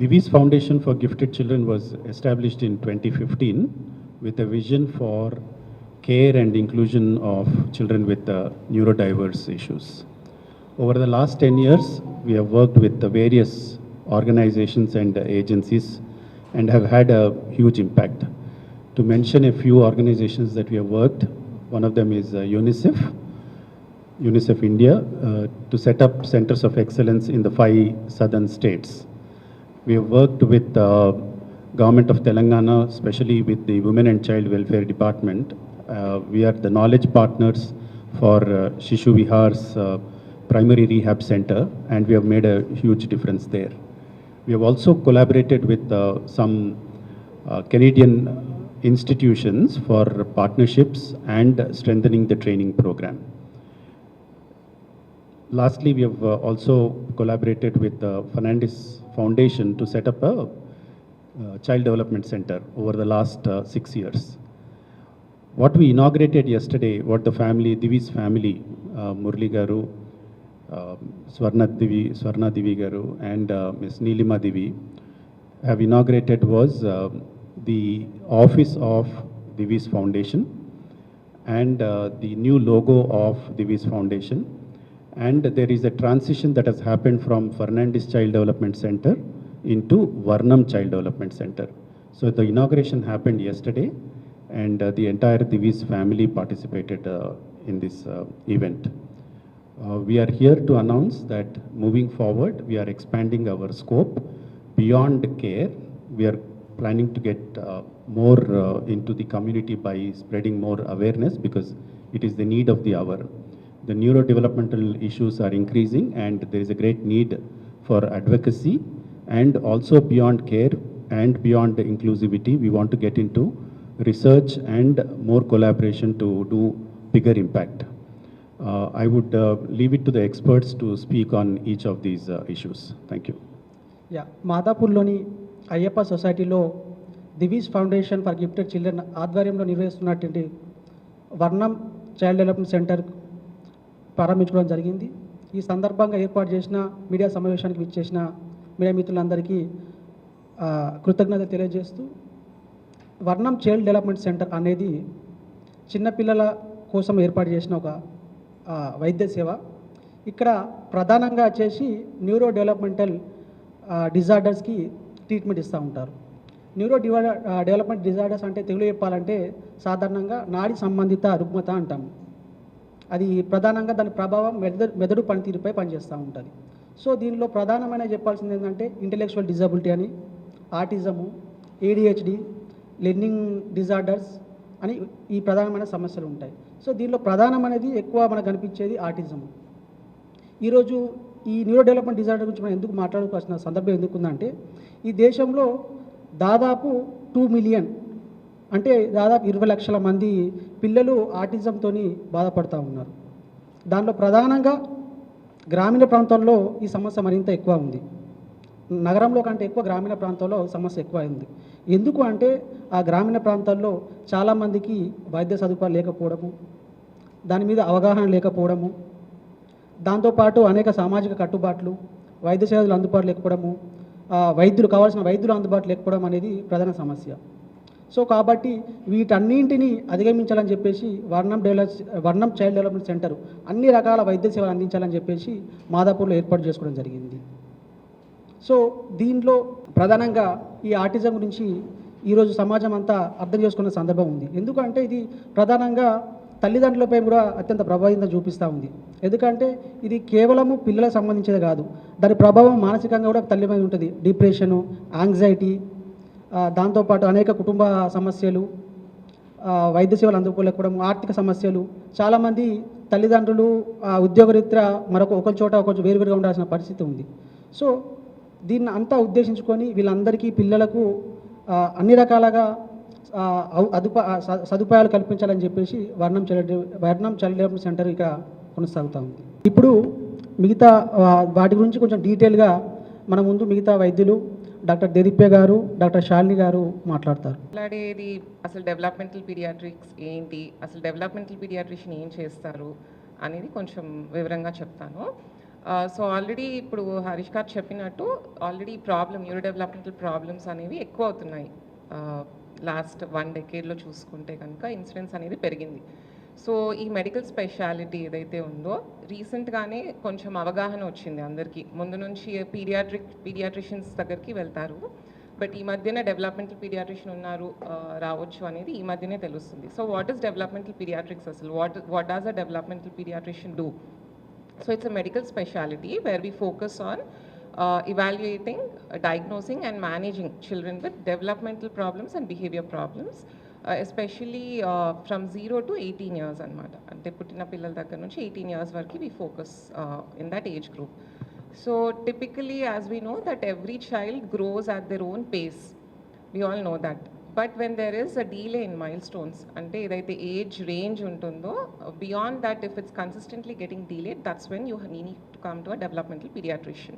Divi's Foundation for Gifted Children was established in 2015 with a vision for care and inclusion of children with neurodiverse issues. Over the last 10 years, we have worked with the various organizations and agencies and have had a huge impact. To mention a few organizations that we have worked, one of them is UNICEF India, to set up centers of excellence in the 5 southern states. We have worked with the government of Telangana, especially with the Women and Child Welfare Department. We are the knowledge partners for Shishu Vihar's primary rehab center, and we have made a huge difference there. We have also collaborated with some Canadian institutions for partnerships and strengthening the training program. Lastly, we have also collaborated with the Fernandez Foundation to set up a child development center over the last 6 years. What we inaugurated yesterday, what the family, Divi's family, Murli Garu, Swarna Divi Garu, and Ms. Neelima Divi have inaugurated was the office of Divi's Foundation and the new logo of Divi's Foundation. And there is a transition that has happened from Fernandez Child Development Center into Varnam Child Development Center. So the inauguration happened yesterday, and the entire Divi's family participated in this event. We are here to announce that moving forward, we are expanding our scope beyond care. We are planning to get more into the community by spreading more awareness, because it is the need of the hour. The neurodevelopmental issues are increasing, and there is a great need for advocacy, and also beyond care and beyond inclusivity, we want to get into research and more collaboration to do bigger impact. I would leave it to the experts to speak on each of these issues. Thank you. Yeah, మాదాపూర్లోని అయ్యప్ప సొసైటీలో Divis foundation for gifted children ఆధ్వర్యంలో నిర్వహిస్తున్నటువంటి వర్ణం child development centre ప్రారంభించుకోవడం జరిగింది. ఈ సందర్భంగా ఏర్పాటు చేసిన మీడియా సమావేశానికి విచ్చేసిన మీడియా మిత్రులందరికీ కృతజ్ఞత తెలియజేస్తూ, వర్ణం చైల్డ్ డెవలప్మెంట్ సెంటర్ అనేది చిన్నపిల్లల కోసం ఏర్పాటు చేసిన ఒక వైద్య సేవ. ఇక్కడ ప్రధానంగా వచ్చేసి న్యూరో డెవలప్మెంటల్ డిజార్డర్స్కి ట్రీట్మెంట్ ఇస్తూ ఉంటారు. డెవలప్మెంట్ డిజార్డర్స్ అంటే తెలుగులో చెప్పాలంటే సాధారణంగా నాడి సంబంధిత రుగ్మత అంటాము. అది ప్రధానంగా దాని ప్రభావం మెదడు పనితీరుపై పనిచేస్తూ ఉంటుంది. సో దీనిలో ప్రధానమైన చెప్పాల్సింది ఏంటంటే ఇంటెలెక్చువల్ డిజబిలిటీ అని, ఆటిజము, ADHD, లెర్నింగ్ డిజార్డర్స్ అని ఈ ప్రధానమైన సమస్యలు ఉంటాయి. సో దీనిలో ప్రధానమైనది ఎక్కువ మనకు కనిపించేది ఆటిజము. ఈరోజు ఈ న్యూరో డెవలప్మెంట్ డిజార్డర్ గురించి మనం ఎందుకు మాట్లాడుకోవాల్సిన సందర్భం ఎందుకుందంటే, ఈ దేశంలో దాదాపు 2 మిలియన్ అంటే దాదాపు 20 లక్షల మంది పిల్లలు ఆటిజంతో బాధపడుతూ ఉన్నారు. దానిలో ప్రధానంగా గ్రామీణ ప్రాంతాల్లో ఈ సమస్య మరింత ఎక్కువ ఉంది. నగరంలో కంటే ఎక్కువ గ్రామీణ ప్రాంతాల్లో సమస్య ఎక్కువ ఉంది. ఎందుకు అంటే ఆ గ్రామీణ ప్రాంతాల్లో చాలామందికి వైద్య సదుపాయాలు లేకపోవడము, దాని మీద అవగాహన లేకపోవడము, దాంతోపాటు అనేక సామాజిక కట్టుబాట్లు, వైద్య సేవలు అందుబాటు లేకపోవడము, కావాల్సిన వైద్యులు అందుబాటు లేకపోవడం అనేది ప్రధాన సమస్య. సో కాబట్టి వీటన్నింటినీ అధిగమించాలని చెప్పేసి వర్ణం చైల్డ్ డెవలప్మెంట్ సెంటర్ అన్ని రకాల వైద్య సేవలు అందించాలని చెప్పేసి మాదాపూర్లో ఏర్పాటు చేసుకోవడం జరిగింది. సో దీంట్లో ప్రధానంగా ఈ ఆటిజం గురించి ఈరోజు సమాజం అంతా అర్థం చేసుకున్న సందర్భం ఉంది. ఎందుకంటే ఇది ప్రధానంగా తల్లిదండ్రులపై కూడా అత్యంత ప్రభావితం చూపిస్తూ ఉంది. ఎందుకంటే ఇది కేవలము పిల్లలకు సంబంధించేది కాదు, దాని ప్రభావం మానసికంగా కూడా తల్లి మీద ఉంటుంది. డిప్రెషను, యాంగ్జైటీ, దాంతోపాటు అనేక కుటుంబ సమస్యలు, వైద్య సేవలు అందుకోలేకపోవడం, ఆర్థిక సమస్యలు. చాలామంది తల్లిదండ్రులు ఉద్యోగరీత్యా ఒకరి చోట ఒకరు వేరువేరుగా ఉండాల్సిన పరిస్థితి ఉంది. సో దీన్ని అంతా ఉద్దేశించుకొని వీళ్ళందరికీ పిల్లలకు అన్ని రకాలుగా సదుపాయాలు కల్పించాలని చెప్పేసి వర్ణం చైల్డ్ డెవలప్మెంట్ సెంటర్ ఇక్కడ కొనసాగుతూ ఉంది. ఇప్పుడు మిగతా వాటి గురించి కొంచెం డీటెయిల్గా మన ముందు మిగతా వైద్యులు డాక్టర్ దేదీప్య గారు, డాక్టర్ శాలిని గారు మాట్లాడతారు. మాట్లాడేది అసలు డెవలప్మెంటల్ పీడియాట్రిక్స్ ఏంటి, అసలు డెవలప్మెంటల్ పీడియాట్రిషియన్ ఏం చేస్తారు అనేది కొంచెం వివరంగా చెప్తాను. సో ఆల్రెడీ ఇప్పుడు హరీష్ గారు చెప్పినట్టు ఆల్రెడీ న్యూరో డెవలప్మెంటల్ ప్రాబ్లమ్స్ అనేవి ఎక్కువ అవుతున్నాయి. లాస్ట్ 1 డెకేడ్లో చూసుకుంటే కనుక ఇన్సిడెన్స్ అనేది పెరిగింది. సో ఈ మెడికల్ స్పెషాలిటీ ఏదైతే ఉందో రీసెంట్గానే కొంచెం అవగాహన వచ్చింది అందరికీ. ముందు నుంచి పీడియాట్రిషియన్స్ దగ్గరికి వెళ్తారు, బట్ ఈ మధ్యన డెవలప్మెంటల్ పీడియాట్రిషియన్ ఉన్నారు, రావచ్చు అనేది ఈ మధ్యనే తెలుస్తుంది. So what is developmental paediatrics అసలు? What does a developmental paediatrician do? So it's a medical specialty where we focus on evaluating, diagnosing and managing children with developmental problems and behavior problems, especially from 0 to 18 years anamata. Ante puttina pillal daggara nunchi 18 years variki we focus in that age group. So typically, as we know, that every child grows at their own pace. We all know that. But when there is a delay in milestones, ante edaithe age range untundo, beyond that, if it's consistently getting delayed, that's when you need to come to a developmental pediatrician.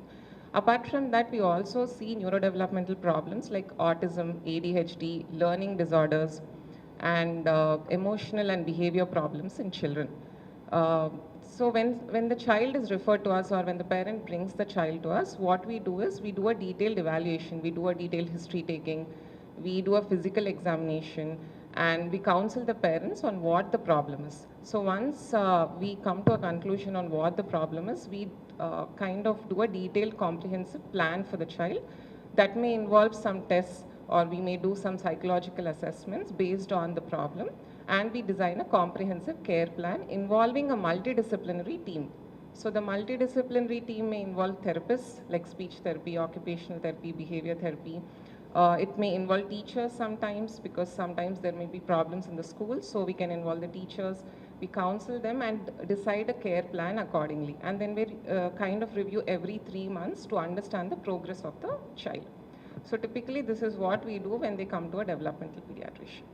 Apart from that, we also see neurodevelopmental problems like autism, ADHD, learning disorders, and emotional and behavior problems in children. So when the child is referred to us, or when the parent brings the child to us, what we do is we do a detailed evaluation, we do a detailed history taking, we do a physical examination, and we counsel the parents on what the problem is. So once we come to a conclusion on what the problem is, we kind of do a detailed comprehensive plan for the child that may involve some tests, or we may do some psychological assessments based on the problem, and we design a comprehensive care plan involving a multidisciplinary team. So the multidisciplinary team may involve therapists like speech therapy, occupational therapy, behavior therapy. It may involve teachers sometimes, because sometimes there may be problems in the school, so we can involve the teachers. We counsel them and decide a care plan accordingly. And then we kind of review every 3 months to understand the progress of the child. So typically this is what we do when they come to a developmental pediatrician.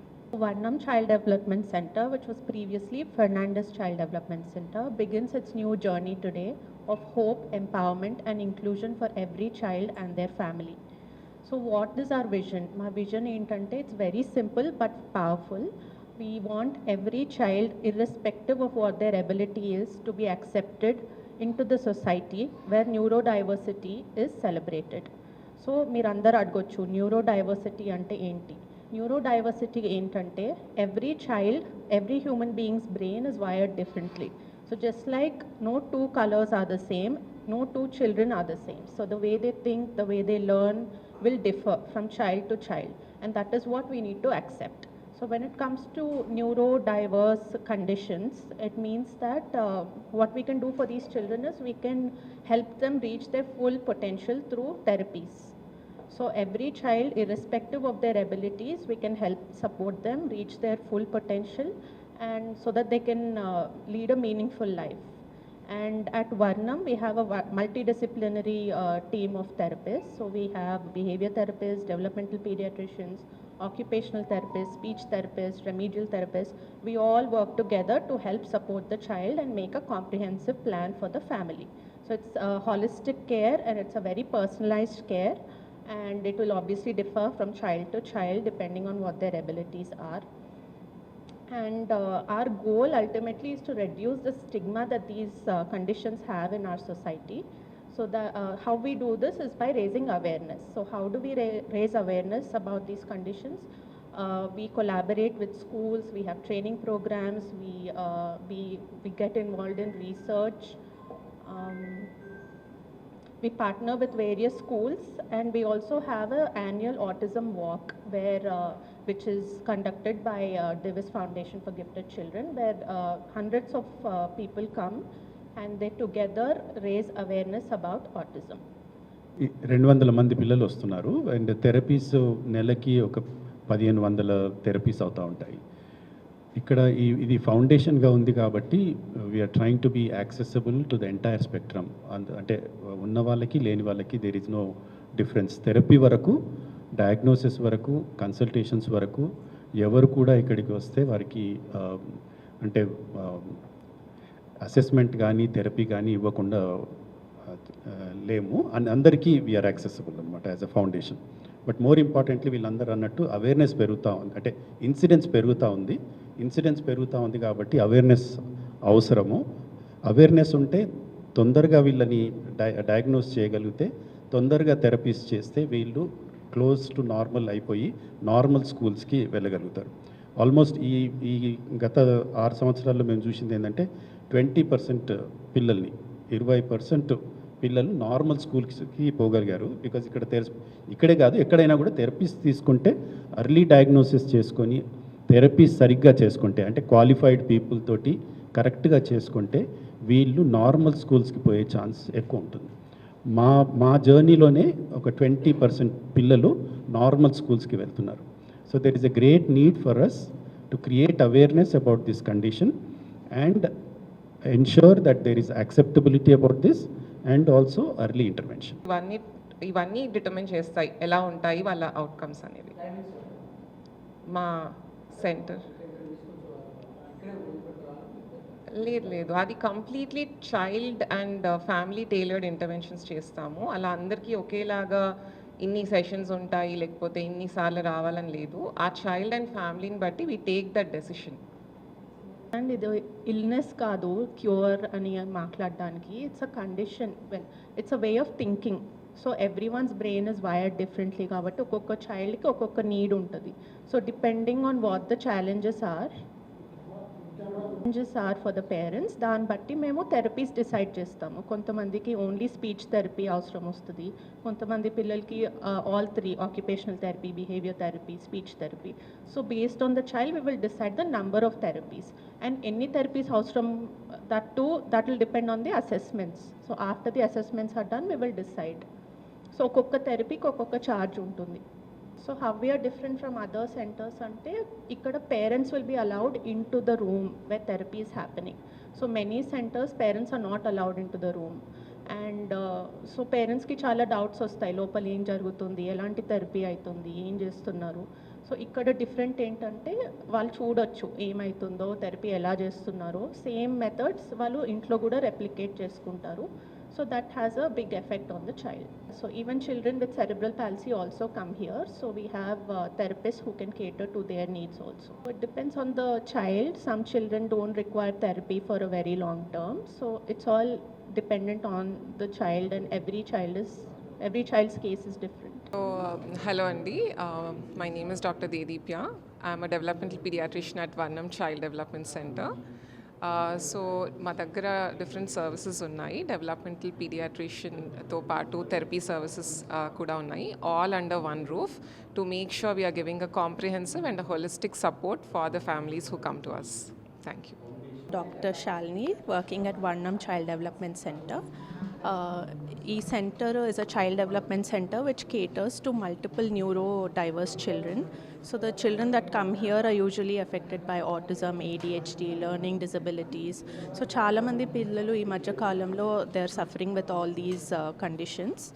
Varnam Child Development Center, which was previously Fernandez Child Development Center, begins its new journey today of hope, empowerment and inclusion for every child and their family. So what is our vision? My vision ఏంటంటే it's very simple but powerful. We want every child, irrespective of what their ability is, to be accepted into the society where neurodiversity is celebrated. So మీరందరూ అడగొచ్చు న్యూరోడైవర్సిటీ అంటే ఏంటి? న్యూరోడైవర్సిటీ ఏంటంటే every child, every human being's brain is wired differently. So just like no two colors are the same, no two children are the same. So the way they think, the way they learn will differ from child to child, and that is what we need to accept. So when it comes to neurodiverse conditions, it means that what we can do for these children is we can help them reach their full potential through therapies. So every child, irrespective of their abilities, we can help support them reach their full potential, and so that they can lead a meaningful life. And at Varnam, we have a multidisciplinary team of therapists. So we have behavior therapists, developmental pediatricians, occupational therapists, speech therapists, remedial therapists. We all work together to help support the child and make a comprehensive plan for the family. So it's a holistic care, and it's a very personalized care, and it will obviously differ from child to child depending on what their abilities are. And our goal ultimately is to reduce the stigma that these conditions have in our society. So how we do this is by raising awareness. So how do we raise awareness about these conditions? We collaborate with schools, we have training programs, we get involved in research. We partner with various schools, and we also have an annual autism walk which is conducted by Davis Foundation for Gifted Children, where hundreds of people come and they together raise awareness about autism. 200 మంది పిల్లలు వస్తున్నారు, and therapies నెలకి ఒక 1500 therapies అవుతూ ఉంటాయి. ఇక్కడ ఇది ఫౌండేషన్గా ఉంది కాబట్టి we are trying to be accessible to the entire spectrum. అంటే ఉన్న వాళ్ళకి లేని వాళ్ళకి there is no difference. Therapy వరకు, డయాగ్నోసిస్ వరకు, కన్సల్టేషన్స్ వరకు ఎవరు కూడా ఇక్కడికి వస్తే వారికి అంటే అసెస్మెంట్ కానీ థెరపీ కానీ ఇవ్వకుండా లేము. అందరికీ వీఆర్ యాక్సెసిబుల్ అనమాట as a foundation. But more importantly వీళ్ళందరూ అన్నట్టు అవేర్నెస్ పెరుగుతూ ఉంది, అంటే ఇన్సిడెన్స్ పెరుగుతూ ఉంది కాబట్టి అవేర్నెస్ అవసరము. అవేర్నెస్ ఉంటే తొందరగా వీళ్ళని డయాగ్నోస్ చేయగలిగితే, తొందరగా థెరపీస్ చేస్తే వీళ్ళు క్లోజ్ టు నార్మల్ అయిపోయి నార్మల్ స్కూల్స్కి వెళ్ళగలుగుతారు. ఆల్మోస్ట్ ఈ ఈ గత 6 సంవత్సరాల్లో మేము చూసింది ఏంటంటే 20% పిల్లల్ని 20% పిల్లలు నార్మల్ స్కూల్స్కి పోగలిగారు. బికాజ్ ఇక్కడే కాదు ఎక్కడైనా కూడా థెరపీస్ తీసుకుంటే అర్లీ డయాగ్నోసిస్ చేసుకొని థెరపీస్ సరిగ్గా చేసుకుంటే, అంటే క్వాలిఫైడ్ పీపుల్ తోటి కరెక్ట్గా చేసుకుంటే వీళ్ళు నార్మల్ స్కూల్స్కి పోయే ఛాన్స్ ఎక్కువ ఉంటుంది. మా జర్నీలోనే ఒక 20% పిల్లలు నార్మల్ స్కూల్స్కి వెళ్తున్నారు. So there is a great need for us to create awareness about this condition and ensure that there is acceptability about this and also early intervention. ఇవన్నీ డిటర్మిన్ చేస్తాయి ఎలా ఉంటాయి వాళ్ళ అవుట్కమ్స్ అనేవి. మా సెంటర్ లేదు, అది completely child and family tailored interventions చేస్తాము. అలా అందరికీ ఒకేలాగా ఇన్ని సెషన్స్ ఉంటాయి లేకపోతే ఇన్నిసార్లు రావాలని లేదు. ఆ చైల్డ్ అండ్ ఫ్యామిలీని బట్టి we take that decision. And ఇది ఇల్నెస్ కాదు, క్యూర్ అని మాట్లాడడానికి. It's a condition, it's a way of thinking. So everyone's brain is wired differently కాబట్టి ఒక్కొక్క చైల్డ్కి ఒక్కొక్క నీడ్ ఉంటుంది. So depending on what the challenges are for the parents, దాన్ని బట్టి మేము థెరపీస్ డిసైడ్ చేస్తాము. కొంతమందికి ఓన్లీ స్పీచ్ థెరపీ అవసరం వస్తుంది, కొంతమంది పిల్లలకి all 3 occupational therapy, behaviour therapy, speech therapy. So based on the child we will decide the number of therapies and ఎన్ని థెరపీస్ అవసరం, that will depend on the assessments. So after the assessments are done we will decide. So ఒక్కొక్క థెరపీకి ఒక్కొక్క charge ఉంటుంది. So how we are different from other centers అంటే ఇక్కడ parents will be allowed into the room where therapy is happening. So many centers parents are not allowed into the room and so పేరెంట్స్కి చాలా doubts వస్తాయి, లోపల ఏం జరుగుతుంది, ఎలాంటి therapy అవుతుంది, ఏం చేస్తున్నారు. సో ఇక్కడ డిఫరెంట్ ఏంటంటే వాళ్ళు చూడొచ్చు ఏమవుతుందో, థెరపీ ఎలా చేస్తున్నారో. సేమ్ మెథడ్స్ వాళ్ళు ఇంట్లో కూడా రెప్లికేట్ చేసుకుంటారు. So that has a big effect on the child. So even children with cerebral palsy also come here. So we have therapists who can cater to their needs also. So it depends on the child. Some children don't require therapy for a very long term. So it's all dependent on the child, and every child's case is different. So hello Andy, my name is Dr. Dedipya. I'm a developmental pediatrician at Varnam Child Development Center. So మా దగ్గర different services ఉన్నాయి. Developmental పీడియాట్రిషియన్తో పాటు therapy services కూడా ఉన్నాయి, all under one roof to make sure we are giving a comprehensive and holistic support for the families who come to us. Thank you. Dr. Shalini, working at Varnam Child Development Center. E-Center is a child development center which caters to multiple neurodiverse children. So the children that come here are usually affected by autism, ADHD, learning disabilities. So chaala mandi pillalu ee madhya kalamlo they are suffering with all these conditions.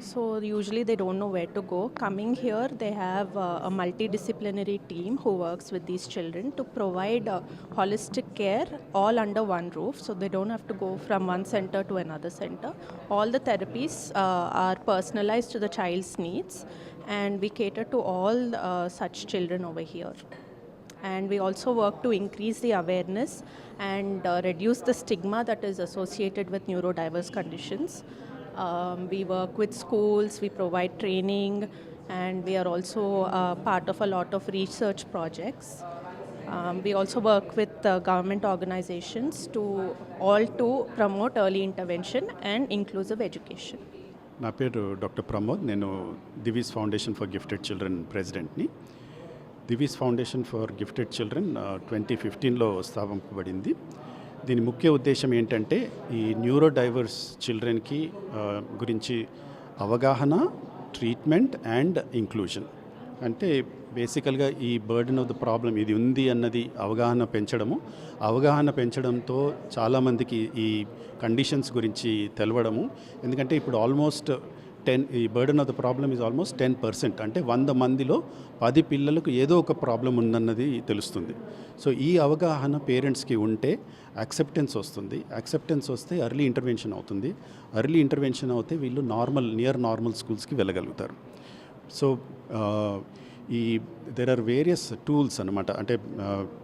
So usually they don't know where to go. Coming here they have a multidisciplinary team who works with these children to provide holistic care all under one roof. So they don't have to go from one center to another center. All the therapies are personalized to the child's needs, and we cater to all such children over here. And we also work to increase the awareness and reduce the stigma that is associated with neurodiverse conditions. We work with schools, we provide training, and we are also part of a lot of research projects. We also work with government organizations to promote early intervention and inclusive education. నా పేరు doctor Pramod. నేను Divi's foundation for gifted children ప్రెసిడెంట్ని. Divi's foundation for gifted children 2015లో స్థాపించబడింది. దీని ముఖ్య ఉద్దేశం ఏంటంటే ఈ న్యూరో డైవర్స్ చిల్డ్రన్కి గురించి అవగాహన, ట్రీట్మెంట్ అండ్ ఇంక్లూజన్. అంటే బేసికల్గా ఈ బర్డెన్ ఆఫ్ ద ప్రాబ్లం ఇది ఉంది అన్నది అవగాహన పెంచడంతో చాలామందికి ఈ కండిషన్స్ గురించి తెలవడము. ఎందుకంటే ఇప్పుడు ఆల్మోస్ట్ ఈ burden of the problem is almost 10%. అంటే 100 మందిలో 10 పిల్లలకు ఏదో ఒక ప్రాబ్లం ఉందన్నది తెలుస్తుంది. సో ఈ అవగాహన పేరెంట్స్కి ఉంటే యాక్సెప్టెన్స్ వస్తుంది. యాక్సెప్టెన్స్ వస్తే ఎర్లీ ఇంటర్వెన్షన్ అవుతుంది. ఎర్లీ ఇంటర్వెన్షన్ అవుతే వీళ్ళు నియర్ నార్మల్ స్కూల్స్కి వెళ్ళగలుగుతారు. So there are various tools అనమాట. అంటే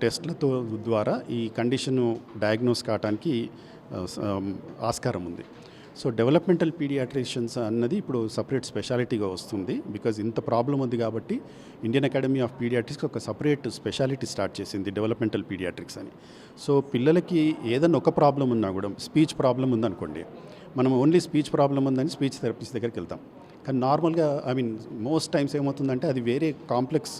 టెస్ట్లతో ద్వారా ఈ కండిషన్ డయాగ్నోస్ కావడానికి ఆస్కారం ఉంది. సో డెవలప్మెంటల్ పీడియాట్రిషియన్స్ అన్నది ఇప్పుడు సపరేట్ స్పెషాలిటీగా వస్తుంది. బికాజ్ ఇంత ప్రాబ్లం ఉంది కాబట్టి ఇండియన్ అకాడమీ ఆఫ్ పీడియాట్రిక్స్ ఒక సపరేట్ స్పెషాలిటీ స్టార్ట్ చేసింది, డెవలప్మెంటల్ పీడియాట్రిక్స్ అని. సో పిల్లలకి ఏదైనా ఒక ప్రాబ్లం ఉన్నా కూడా, స్పీచ్ ప్రాబ్లం ఉందనుకోండి, మనం ఓన్లీ స్పీచ్ ప్రాబ్లం ఉందని స్పీచ్ థెరపిస్ట్ దగ్గరికి వెళ్తాం. కానీ నార్మల్గా మోస్ట్ టైమ్స్ ఏమవుతుందంటే అది వేరే కాంప్లెక్స్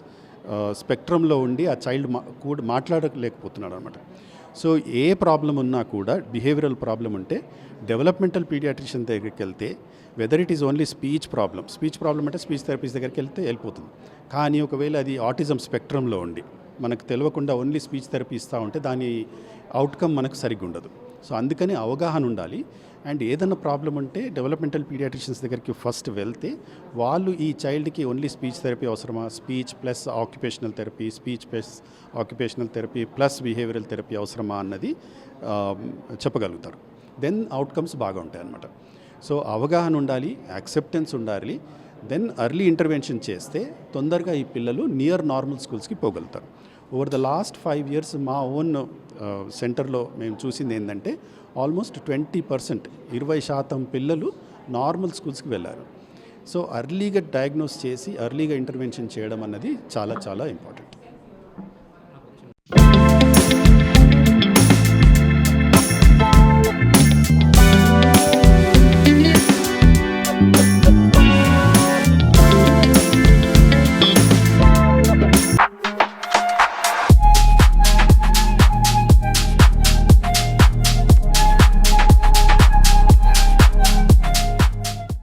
స్పెక్ట్రంలో ఉండి ఆ చైల్డ్ కూడా మాట్లాడలేకపోతున్నాడు అనమాట. సో ఏ ప్రాబ్లం ఉన్నా కూడా, బిహేవియరల్ ప్రాబ్లం ఉంటే డెవలప్మెంటల్ పీడియాట్రిషియన్ దగ్గరికి వెళ్తే, whether it is only speech problem అంటే స్పీచ్ థెరపిస్ట్ దగ్గరికి వెళ్తే వెళ్ళిపోతుంది. కానీ ఒకవేళ అది ఆటిజం స్పెక్ట్రంలో ఉండి మనకు తెలియకుండా ఓన్లీ స్పీచ్ థెరపీ ఇస్తూ ఉంటే దాని అవుట్కమ్ మనకు సరిగ్గా ఉండదు. సో అందుకని అవగాహన ఉండాలి. అండ్ ఏదన్నా ప్రాబ్లం ఉంటే డెవలప్మెంటల్ పీడియాట్రిషియన్స్ దగ్గరికి ఫస్ట్ వెళ్తే వాళ్ళు ఈ చైల్డ్కి ఓన్లీ స్పీచ్ థెరపీ అవసరమా, speech plus occupational therapy, speech plus occupational therapy plus behavioural therapy అవసరమా అన్నది చెప్పగలుగుతారు. దెన్ అవుట్కమ్స్ బాగా ఉంటాయి అన్నమాట. సో అవగాహన ఉండాలి, యాక్సెప్టెన్స్ ఉండాలి. దెన్ ఎర్లీ ఇంటర్వెన్షన్ చేస్తే తొందరగా ఈ పిల్లలు నియర్ నార్మల్ స్కూల్స్కి పోగలుగుతారు. ఓవర్ ద లాస్ట్ 5 years మా ఓన్ సెంటర్లో మేము చూసింది ఏంటంటే ఆల్మోస్ట్ 20%, 20% పిల్లలు నార్మల్ స్కూల్స్కి వెళ్ళారు. సో ఎర్లీగా డయాగ్నోస్ చేసి ఎర్లీగా ఇంటర్వెన్షన్ చేయడం అన్నది చాలా చాలా ఇంపార్టెంట్.